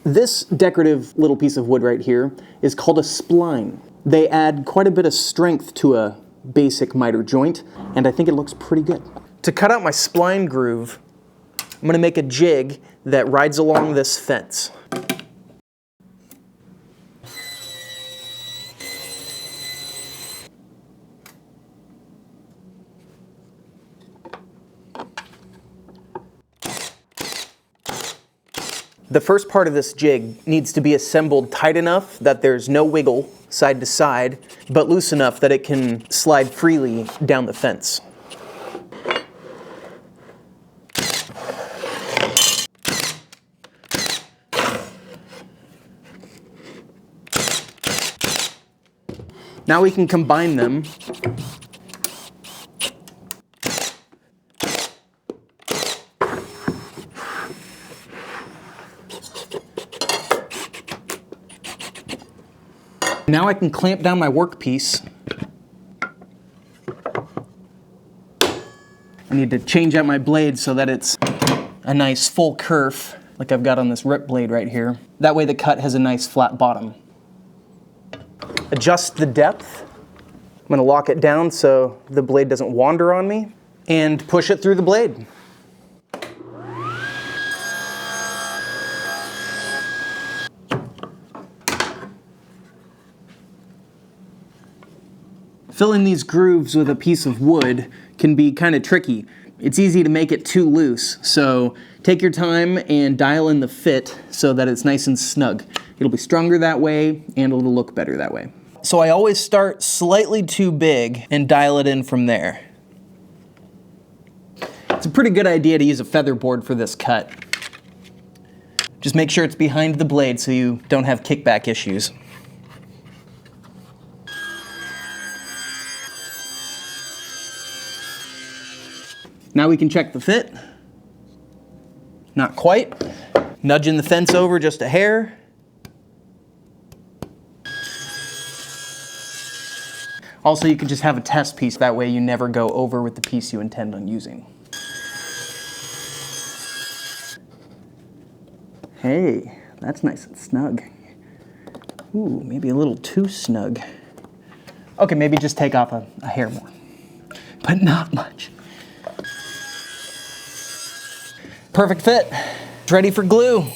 This decorative little piece of wood right here is called a spline. They add quite a bit of strength to a basic miter joint, and I think it looks pretty good. To cut out my spline groove, I'm going to make a jig that rides along this fence. The first part of this jig needs to be assembled tight enough that there's no wiggle side to side, but loose enough that it can slide freely down the fence. Now we can combine them. Now I can clamp down my workpiece. I need to change out my blade so that it's a nice full kerf, like I've got on this rip blade right here. That way the cut has a nice flat bottom. Adjust the depth. I'm going to lock it down so the blade doesn't wander on me, and push it through the blade. Filling these grooves with a piece of wood can be kind of tricky. It's easy to make it too loose, so take your time and dial in the fit so that it's nice and snug. It'll be stronger that way, and it'll look better that way. So I always start slightly too big and dial it in from there. It's a pretty good idea to use a feather board for this cut. Just make sure it's behind the blade so you don't have kickback issues. Now we can check the fit. Not quite. Nudging the fence over just a hair. Also, you can just have a test piece. That way you never go over with the piece you intend on using. Hey, that's nice and snug. Ooh, maybe a little too snug. Okay, maybe just take off a hair more, but not much. Perfect fit. It's ready for glue.